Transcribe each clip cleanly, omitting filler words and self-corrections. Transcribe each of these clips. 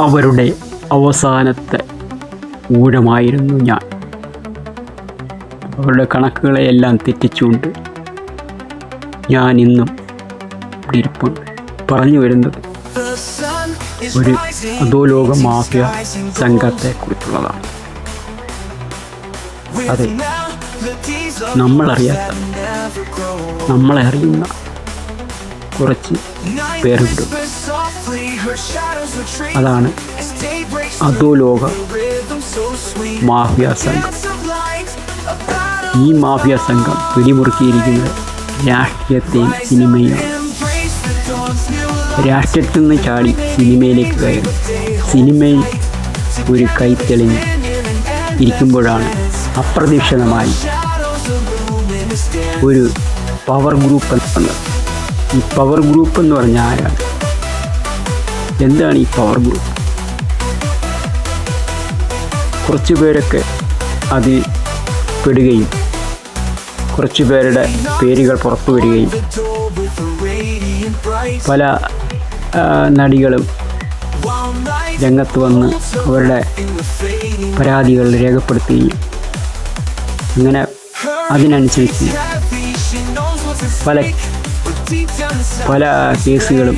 അവരുടെ അവസാനത്തെ ഊഴമായിരുന്നു ഞാൻ. അവരുടെ കണക്കുകളെയെല്ലാം തെറ്റിച്ചുകൊണ്ട് ഞാൻ ഇന്നും ഇവിടെ ഇരിപ്പുണ്ട്. പറഞ്ഞു വരുന്നത് ഒരു അധോലോക മാഫിയ സംഘത്തെക്കുറിച്ചുള്ളതാണ്. അതെ, നമ്മളറിയാത്ത, നമ്മളെ അറിയുന്ന കുറച്ച് പേരുണ്ട്. അതാണ് അധോലോക മാഫിയ സംഘം. ഈ മാഫിയ സംഘം പിടിമുറുക്കിയിരിക്കുന്നത് രാഷ്ട്രീയത്തെയും സിനിമയും. രാഷ്ട്രീയത്തിൽ നിന്ന് ചാടി സിനിമയിലേക്ക് കയറി സിനിമയിൽ ഒരു കൈത്തെളിഞ്ഞ് ഇരിക്കുമ്പോഴാണ് അപ്രതീക്ഷിതമായി ഒരു പവർ ഗ്രൂപ്പ് എന്നത്. ഈ പവർ ഗ്രൂപ്പ് എന്ന് പറഞ്ഞാൽ ആരാണ്? എന്താണ് ഈ പവർ ഗ്രൂപ്പ്? കുറച്ച് പേരൊക്കെ അതിൽ പെടുകയും കുറച്ച് പേരുടെ പേരുകൾ പുറത്തു വരികയും പല നടികളും രംഗത്ത് വന്ന് അവരുടെ പരാതികൾ രേഖപ്പെടുത്തുകയും അങ്ങനെ അതിനനുസരിച്ച് പല കേസുകളും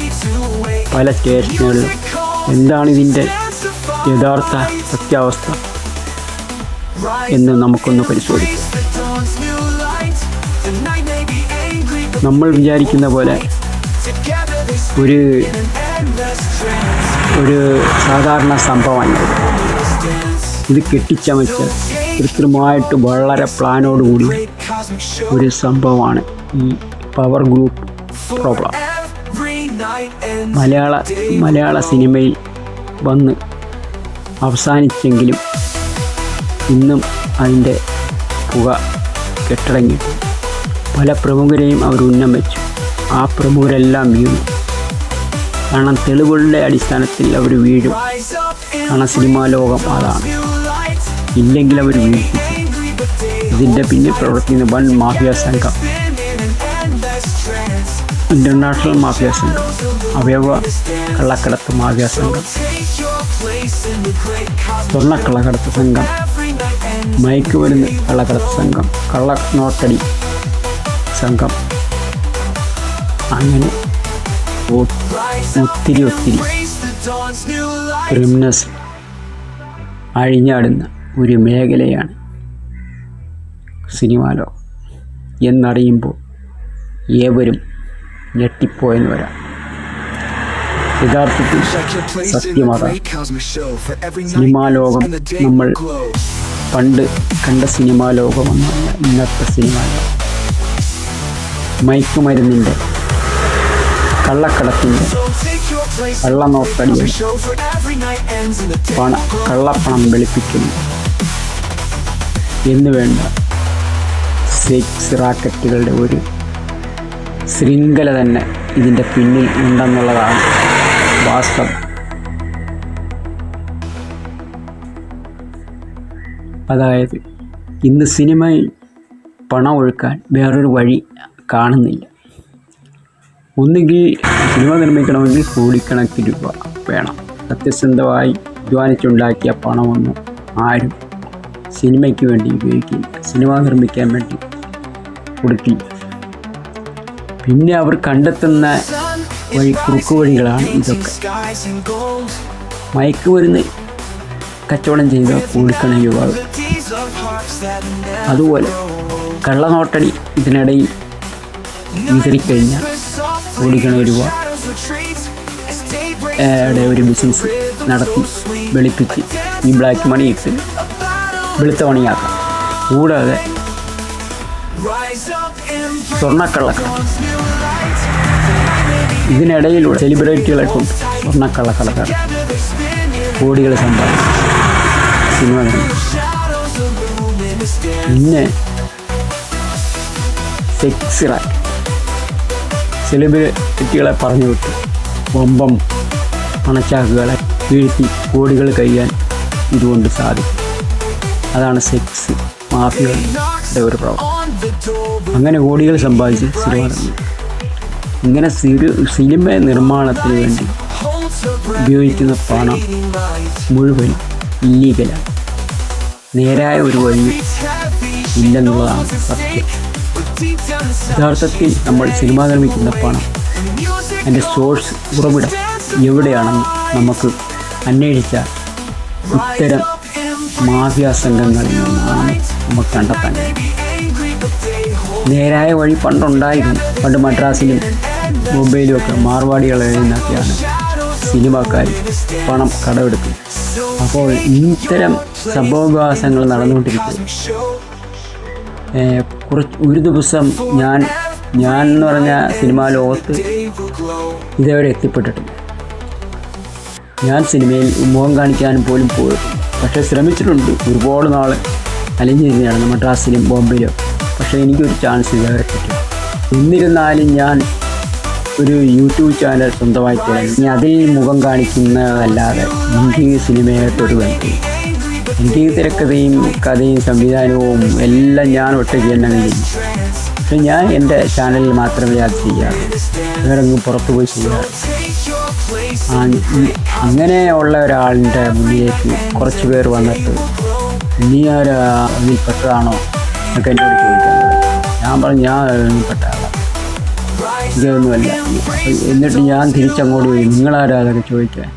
പല സ്റ്റേഷനുകളിലും. എന്താണ് ഇതിൻ്റെ യഥാർത്ഥ സത്യാവസ്ഥ എന്ന് നമുക്കൊന്ന് പരിശോധിക്കാം. നമ്മൾ വിചാരിക്കുന്ന പോലെ ഒരു സാധാരണ സംഭവമല്ല. ഇത് കെട്ടിച്ചമച്ച കൃത്രിമമായിട്ട് വളരെ പ്ലാനോടുകൂടി ഒരു സംഭവമാണ് ഈ പവർ ഗ്രൂപ്പ് പ്രോബ്ലം. മലയാള സിനിമയിൽ വന്ന് അവസാനിച്ചെങ്കിലും ഇന്നും അതിൻ്റെ പുക കെട്ടടങ്ങിയിട്ട് പല പ്രമുഖരെയും അവർ ഉന്നം വെച്ചു. ആ പ്രമുഖരെല്ലാം വീണു. കാരണം തെളിവുകളുടെ അടിസ്ഥാനത്തിൽ അവർ വീഴും. കാരണം സിനിമാ ലോകം അതാണ്. ഇല്ലെങ്കിൽ അവർ വീഴ്ത്തിക്കും. ഇതിൻ്റെ പിന്നിൽ പ്രവർത്തിക്കുന്ന വൻ മാഫിയ സംഘം, ഇൻ്റർനാഷണൽ മാഫിയ സംഘം, അവയവ കള്ളക്കടത്ത് മാഫിയ സംഘം, സ്വർണ്ണക്കള്ളക്കടത്ത് സംഘം, മയക്കുമരുന്ന് കള്ളക്കടത്ത് സംഘം, കള്ള നോട്ടടി സംഘം, അങ്ങനെ ഒത്തിരി ക്രിമിനൽസ് അഴിഞ്ഞാടുന്ന ഒരു മേഖലയാണ് സിനിമാ ലോകം എന്നറിയുമ്പോൾ ഏവരും ഞെട്ടിപ്പോയെന്ന് വരാം. യഥാർത്ഥത്തിൽ സത്യമാണ്. സിനിമാ ലോകം നമ്മൾ പണ്ട് കണ്ട സിനിമാ ലോകമൊന്നുമല്ല ഇന്നത്തെ സിനിമാ ലോകം. മയക്കുമരുന്നിൻ്റെ, കള്ളക്കടത്തിൻ്റെ, കള്ളനോട്ടടിയുടെ, കള്ളപ്പണം വെളുപ്പിക്കുന്നു എന്ന് വേണ്ട സെക്സ് റാക്കറ്റുകളുടെ ഒരു ശൃംഖല തന്നെ ഇതിൻ്റെ പിന്നിൽ ഉണ്ടെന്നുള്ളതാണ് വാസ്തവം. അതായത് ഇന്ന് സിനിമയിൽ പണം ഒഴുക്കാൻ വേറൊരു വഴി കാണുന്നില്ല. ഒന്നുകിൽ സിനിമ നിർമ്മിക്കണമെങ്കിൽ കോടിക്കണക്കിന് രൂപ വേണം. സത്യസന്ധമായി അധ്വാനിച്ചുണ്ടാക്കിയ പണമൊന്നും ആരും സിനിമയ്ക്ക് വേണ്ടി ഉപയോഗിക്കില്ല, സിനിമ നിർമ്മിക്കാൻ വേണ്ടി കൊടുക്കില്ല. പിന്നെ അവർ കണ്ടെത്തുന്ന കുറുക്കു വഴികളാണ് ഇതൊക്കെ. മയക്കുമരുന്ന് കച്ചവടം ചെയ്ത കോടിക്കണക്കിന് രൂപ. അതുപോലെ കള്ളനോട്ടടി ഇതിനിടയിൽ വിതറിക്കഴിഞ്ഞാൽ കോടിക്കണക്കിന് രൂപ ഒരു ബിസിനസ് നടത്തി വെളുപ്പിച്ച് ഈ ബ്ലാക്ക് മണി ഇട്ട് വെളുത്ത മണിയാക്കാം. കൂടാതെ സ്വർണ്ണക്കള്ളക്കടത്ത്, ഇതിനിടയിലൂടെ സെലിബ്രിറ്റികളെ കൊണ്ട് സ്വർണ്ണക്കള്ളക്കടത്താണ് കോടികൾ സമ്പാദിക്കും സിനിമ നിർമ്മിക്കും. പിന്നെ സെക്സ് റാക്കറ്റ്, സെലിബ്രിറ്റികളെ പറഞ്ഞു വിട്ട് ബൊമ്പം പണച്ചാക്കുകളെ വീഴ്ത്തി കോടികൾ കഴിയാൻ ഇതുകൊണ്ട് സാധിക്കും. അതാണ് സെക്സ് മാഫിയയുടെ ഒരു പ്രവർത്തനം. അങ്ങനെ കോടികൾ സമ്പാദിച്ച് സിനിമ നിർമ്മിക്കും. ഇങ്ങനെ സിനിമ നിർമ്മാണത്തിന് വേണ്ടി ഉപയോഗിക്കുന്ന പണം മുഴുവൻ ഇല്ലീഗലാണ്. നേരായ ഒരു വഴി ഇല്ലെന്നുള്ളതാണ് സത്യം. യഥാർത്ഥത്തിൽ നമ്മൾ സിനിമ നിർമ്മിക്കുന്ന പണം അതിൻ്റെ സോഴ്സ് ഉറവിടം എവിടെയാണെന്ന് നമുക്ക് അന്വേഷിച്ചാൽ ഇത്തരം മാഫിയ സംഘങ്ങളിൽ നിന്നാണ് നമുക്ക് കണ്ടെത്താൻ കഴിയും. നേരായ വഴി പണ്ടുണ്ടായിരുന്നു. പണ്ട് മദ്രാസിലും മുംബൈയിലും ഒക്കെ മാർവാടികളിൽ നിന്നൊക്കെയാണ് സിനിമക്കാർ പണം കടമെടുക്കും. അപ്പോൾ ഇത്തരം സംഭവവികാസങ്ങൾ നടന്നുകൊണ്ടിരിക്കുന്നു. ഒരു ദിവസം ഞാൻ എന്ന് പറഞ്ഞ സിനിമാ ലോകത്ത് ഇതേവരെ എത്തിപ്പെട്ടിട്ടില്ല. ഞാൻ സിനിമയിൽ മുഖം കാണിക്കാൻ പോലും പോയിട്ടുണ്ട്. പക്ഷേ ശ്രമിച്ചിട്ടുണ്ട്. ഒരുപാട് നാൾ അലിഞ്ഞു തിരിഞ്ഞാണ് മദ്രാസിലും ബോംബെയിലും. പക്ഷേ എനിക്കൊരു ചാൻസ് ഇതേവരെ കിട്ടും. എന്നിരുന്നാലും ഞാൻ ഒരു യൂട്യൂബ് ചാനൽ സ്വന്തമായി തുടങ്ങി. അതിൽ മുഖം കാണിക്കുന്നതല്ലാതെ എനിക്ക് സിനിമയായിട്ടൊരു ബന്ധവും. എനിക്ക് തിരക്കഥയും കഥയും സംവിധാനവും എല്ലാം ഞാൻ ഒറ്റയ്ക്ക് തന്നെ ചെയ്യും. പക്ഷെ ഞാൻ എൻ്റെ ചാനലിൽ മാത്രമേ അത് ചെയ്യാറ്. വേറെങ്ങും പുറത്തു പോയി ചെയ്യാറ്. അങ്ങനെയുള്ള ഒരാളിൻ്റെ മുന്നിലേക്ക് കുറച്ച് പേർ വന്നിട്ട് നീ അതിൽപ്പെട്ടതാണോ എന്നൊക്കെ എന്നോട് ചോദിക്കാൻ തുടങ്ങി. ഞാൻ പറഞ്ഞു ഞാൻ അതിൽപ്പെട്ട ആളാണ്, ഇതൊന്നുമല്ല. എന്നിട്ട് ഞാൻ തിരിച്ചങ്ങോട്ട് പോയി നിങ്ങളാരാ അതൊക്കെ ചോദിക്കാൻ.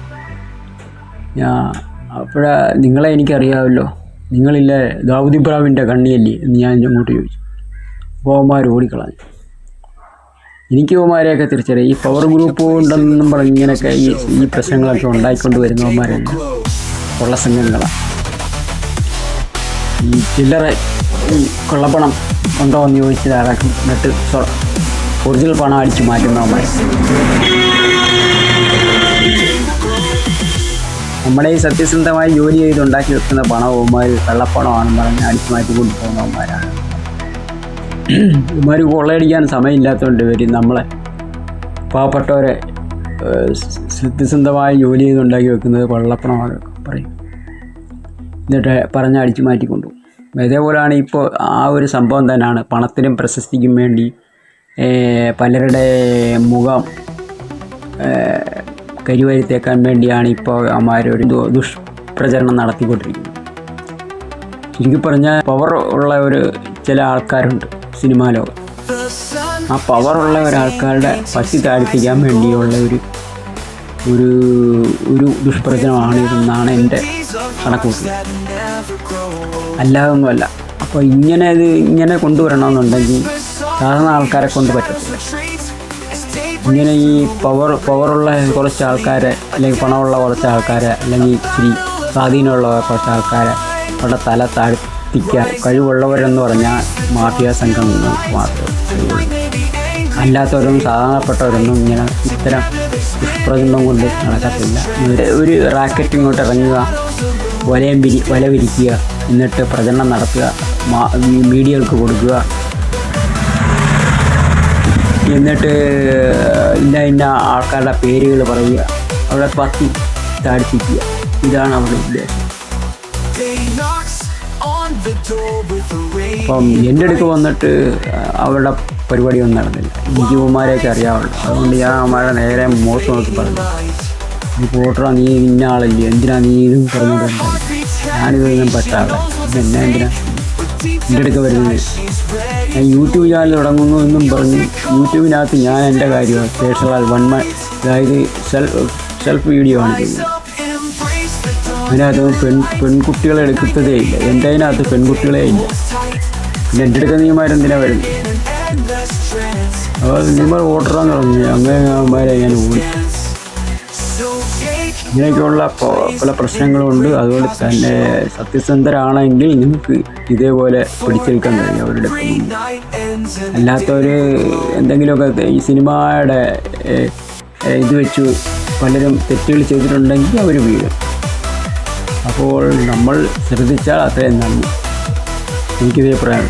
അപ്പോഴാ നിങ്ങളെ എനിക്കറിയാമല്ലോ, നിങ്ങളില്ലേ ദാവൂദ് ഇബ്രാഹിമിൻ്റെ കണ്ണിയല്ലേ എന്ന് ഞാൻ അങ്ങോട്ട് ചോദിച്ചു. പോവന്മാർ ഓടിക്കളഞ്ഞു. എനിക്ക് പോവന്മാരെയൊക്കെ തിരിച്ചറിയാം. ഈ പവർ ഗ്രൂപ്പ് ഉണ്ടെന്നും പറഞ്ഞ് ഇങ്ങനെയൊക്കെ ഈ പ്രശ്നങ്ങളൊക്കെ ഉണ്ടായിക്കൊണ്ട് വരുന്നവന്മാരല്ല, കൊള്ള സംഘങ്ങളാണ്. ഈ ചില്ലറ കൊള്ളപ്പണം ഉണ്ടോ എന്ന് ചോദിച്ചാൽ അടക്കം എന്നിട്ട് ഒറിജിനൽ പണം അടിച്ചു മാറ്റുന്നവന്മാർ. നമ്മുടെ ഈ സത്യസന്ധമായി ജോലി ചെയ്ത് ഉണ്ടാക്കി വെക്കുന്ന പണവന്മാർ കള്ളപ്പണമാണെന്ന് പറഞ്ഞ് അടിച്ചു മാറ്റി കൊണ്ടുപോകുന്നവന്മാരാണ്. ഇവന്മാർ കൊള്ളയടിക്കാൻ സമയമില്ലാത്തതുകൊണ്ട് വരും നമ്മളെ പാവപ്പെട്ടവരെ സത്യസന്ധമായി ജോലി ചെയ്ത് ഉണ്ടാക്കി വെക്കുന്നത് കള്ളപ്പണമാണ് പറയും. എന്നിട്ട് പറഞ്ഞ് അടിച്ചു മാറ്റിക്കൊണ്ടുപോകും. ഇതേപോലെയാണ് ഇപ്പോൾ ആ ഒരു സംഭവം തന്നെയാണ്. പണത്തിനും പ്രശസ്തിക്കും വേണ്ടി പലരുടെ മുഖം കരിവാരിത്തേക്കാൻ വേണ്ടിയാണ് ഇപ്പോൾ അമ്മാരൊരു ദുഷ്പ്രചരണം നടത്തിക്കൊണ്ടിരിക്കുന്നത്. ശരിക്കും പറഞ്ഞാൽ പവർ ഉള്ള ചില ആൾക്കാരുണ്ട് സിനിമാ ലോകം. ആ പവറുള്ള ഒരാൾക്കാരുടെ പറ്റി താഴ്ത്തിക്കാൻ വേണ്ടിയുള്ള ഒരു ദുഷ്പ്രചരണമാണ് ഇതെന്നാണ് എൻ്റെ കണക്കൂട്ടൽ. അല്ലാതൊന്നുമല്ല. അപ്പോൾ ഇങ്ങനെ കൊണ്ടുവരണമെന്നുണ്ടെങ്കിൽ സാധാരണ ആൾക്കാരെ കൊണ്ട് പറ്റത്തില്ല. ഇങ്ങനെ ഈ പവറുള്ള കുറച്ച് ആൾക്കാരെ, അല്ലെങ്കിൽ പണമുള്ള കുറച്ച് ആൾക്കാരെ, അല്ലെങ്കിൽ ഇച്ചിരി സ്വാധീനമുള്ള കുറച്ച് ആൾക്കാരെ അവിടെ തല താഴ്ത്തിക്കാൻ കഴിവുള്ളവരെന്ന് പറഞ്ഞാൽ മാഫിയ സംഘങ്ങൾക്ക് മാത്രമേ കഴിവുള്ളൂ. അല്ലാത്തവരൊന്നും സാധാരണപ്പെട്ടവരൊന്നും ഇങ്ങനെ ഇത്തരം ദുഷ്പ്രചരണം കൊണ്ട് നടക്കത്തില്ല. ഒരു റാക്കറ്റ് ഇങ്ങോട്ട് ഇറങ്ങുക, വല വിരിക്കുക, എന്നിട്ട് പ്രചരണം നടത്തുക, മീഡിയകൾക്ക് കൊടുക്കുക, എന്നിട്ട് ഇന്ന ആൾക്കാരുടെ പേരുകൾ പറയുക, അവിടെ പത്തി താഴ്ത്തിക്കുക. ഇതാണ് അവരുടെ ഉദ്ദേശം. അപ്പം എൻ്റെ അടുക്ക് വന്നിട്ട് അവരുടെ പരിപാടിയൊന്നും നടന്നില്ല. എനിക്ക് ഇവന്മാരെയൊക്കെ അറിയാവുള്ളൂ. അതുകൊണ്ട് ഞാൻ അവന്മാരുടെ നേരെ മുഖത്ത് നോക്കി പറഞ്ഞു, നീ പോട്ടറാ, നീ ഇന്ന ആളല്ലേ, എന്തിനാ നീ ഇതും പറഞ്ഞുകൊണ്ടെന്താണ്, ഞാനിതൊന്നും പറ്റാതെ എന്നെ എന്തിനാ എൻ്റെ അടുക്ക് വരുന്നത്. ഞാൻ യൂട്യൂബ് ചാനൽ തുടങ്ങുന്നു എന്നും പറഞ്ഞ് യൂട്യൂബിനകത്ത് ഞാൻ എൻ്റെ കാര്യമാണ് പേഴ്സണൽ അതായത് സെൽഫ് വീഡിയോ ആണ് ചെയ്യുന്നത്. അതിനകത്ത് പെൺകുട്ടികളെ എടുക്കത്തതേ ഇല്ല. എൻ്റെ അതിനകത്ത് പെൺകുട്ടികളെ ഇല്ല. പിന്നെ എൻ്റെ അടുക്ക നീമാരെന്തിനാണ് വരുന്നത്? അപ്പോൾ നിങ്ങൾ ഓട്ടറാന്ന് പറഞ്ഞു. അങ്ങനെ അവന്മാരെ ഞാൻ ഓടി. ഇങ്ങനെയൊക്കെയുള്ള പല പ്രശ്നങ്ങളുണ്ട്. അതുകൊണ്ട് തന്നെ സത്യസന്ധരാണെങ്കിൽ നിങ്ങൾക്ക് ഇതേപോലെ പിടിച്ചെടുക്കാൻ കഴിയും അവരുടെ. അല്ലാത്തവർ എന്തെങ്കിലുമൊക്കെ ഈ സിനിമയുടെ ഇത് വെച്ച് പലരും തെറ്റുകൾ ചെയ്തിട്ടുണ്ടെങ്കിൽ അവർ വീഴും. അപ്പോൾ നമ്മൾ ശ്രദ്ധിച്ചാൽ അത്രയും നന്ദി. എനിക്കിതേ പറയാം.